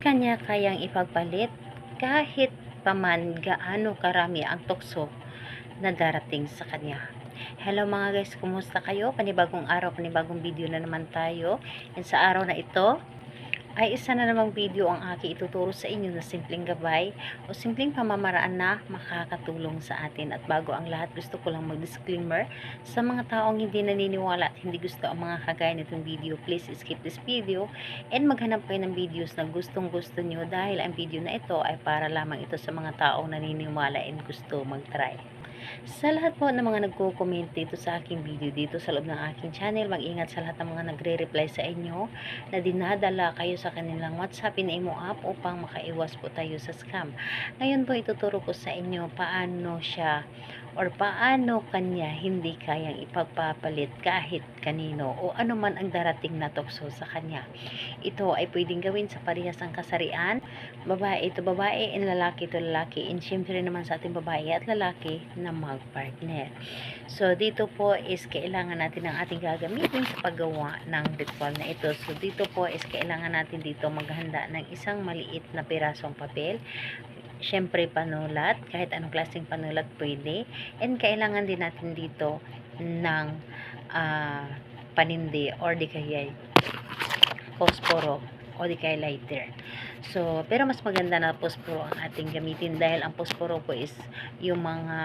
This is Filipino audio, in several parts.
Kanya kayang ipagpalit kahit paman gaano karami ang tukso na darating sa kanya. Hello mga guys, kumusta kayo? Panibagong araw, panibagong video na naman tayo. And sa araw na ito ay isa na namang video ang aking ituturo sa inyo na simpleng gabay o simpleng pamamaraan na makakatulong sa atin. At bago ang lahat, gusto ko lang mag-disclaimer sa mga taong hindi naniniwala at hindi gusto ang mga kagaya nitong video. Please skip this video and maghanap kayo ng videos na gustong gusto nyo dahil ang video na ito ay para lamang ito sa mga taong naniniwala and gusto mag-try. Sa lahat po ng mga nagko-comment dito sa aking video dito sa loob ng aking channel, mag-ingat sa lahat ng mga nagre-reply sa inyo na dinadala kayo sa kanilang WhatsApp in Imo app upang makaiwas po tayo sa scam. Ngayon po ituturo ko sa inyo paano siya or paano kanya hindi kayang ipagpapalit kahit kanino o ano man ang darating na tukso sa kanya. Ito ay pwedeng gawin sa parehas ang kasarian, babae ito babae and lalaki ito lalaki, and syempre naman sa ating babae at lalaki na mag-partner. So dito po is kailangan natin ang ating gagamitin sa paggawa ng ritual na ito. So dito po is kailangan natin dito maghanda ng isang maliit na pirasong papel. Syempre panulat, kahit anong klaseng panulat pwede, and kailangan din natin dito ng panindi or di kaya posporo o di kaya lighter. So, pero mas maganda na posporo ang ating gamitin dahil ang posporo po is yung mga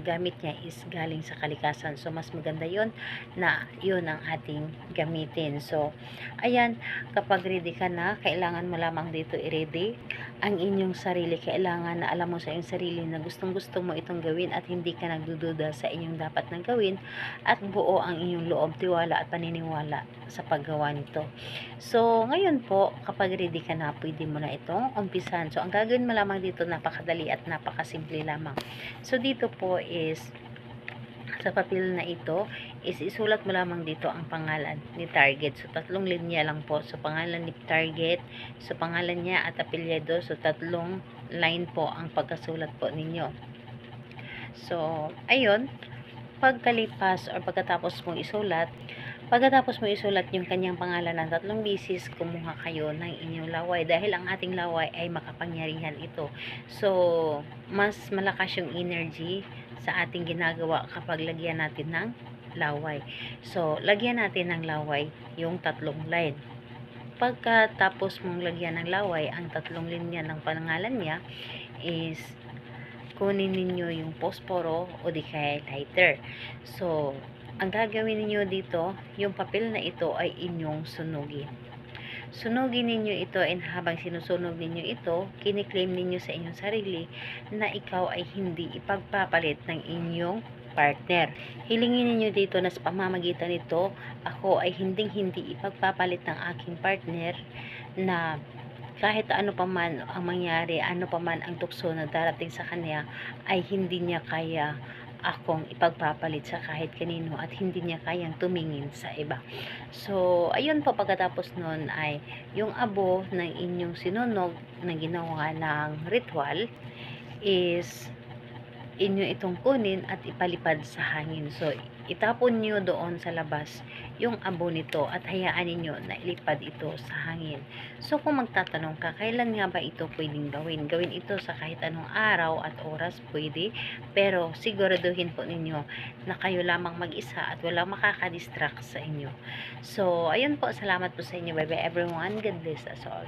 gamit niya is galing sa kalikasan. So, mas maganda yon na yun ang ating gamitin. So, ayan, kapag ready ka na, kailangan mo lamang dito i-ready ang inyong sarili. Kailangan na alam mo sa iyong sarili na gustong-gusto mo itong gawin at hindi ka nagdududa sa inyong dapat na gawin at buo ang inyong loob, tiwala at paniniwala sa paggawa nito. So, ngayon po, kapag ready ka na, pwede mo na itong umpisan. So, ang gagawin mo lamang dito, napakadali at napakasimple lamang. So, dito po is, sa papel na ito, is isulat mo lamang dito ang pangalan ni target. So, 3 linya lang po. So, pangalan ni target, so, pangalan niya at apelyido. So, 3 line po ang pagkasulat po ninyo. So, ayun, pagkalipas or pagkatapos mong isulat, yung kanyang pangalan ng 3 bisis, kumuha kayo ng inyong laway dahil ang ating laway ay makapangyarihan ito. So, mas malakas yung energy sa ating ginagawa kapag lagyan natin ng laway. So, lagyan natin ng laway yung 3 line. Pagkatapos mong lagyan ng laway ang 3 linya ng pangalan niya is kunin ninyo yung posporo o di kaya lighter. So, ang gagawin ninyo dito, yung papel na ito ay inyong sunugin. Sunugin ninyo ito, and habang sinusunog ninyo ito, kiniklaim ninyo sa inyong sarili na ikaw ay hindi ipagpapalit ng inyong partner. Hilingin ninyo dito na sa pamamagitan nito, ako ay hindi ipagpapalit ng aking partner na kahit ano pa man ang mangyari, ano pa man ang tukso na darating sa kanya, ay hindi niya kaya akong ipagpapalit sa kahit kanino at hindi niya kayang tumingin sa iba. So, ayun po, pagkatapos nun ay yung abo ng inyong sinunog na ginawa ng ritual is inyo itong kunin at ipalipad sa hangin. So, itapon nyo doon sa labas yung abo nito at hayaan ninyo na ilipad ito sa hangin. So, kung magtatanong ka, kailan nga ba ito pwedeng gawin? Gawin ito sa kahit anong araw at oras pwede, pero siguraduhin po ninyo na kayo lamang mag-isa at walang makakadistract sa inyo. So, ayun po, salamat po sa inyo. Bye bye everyone. God bless us all.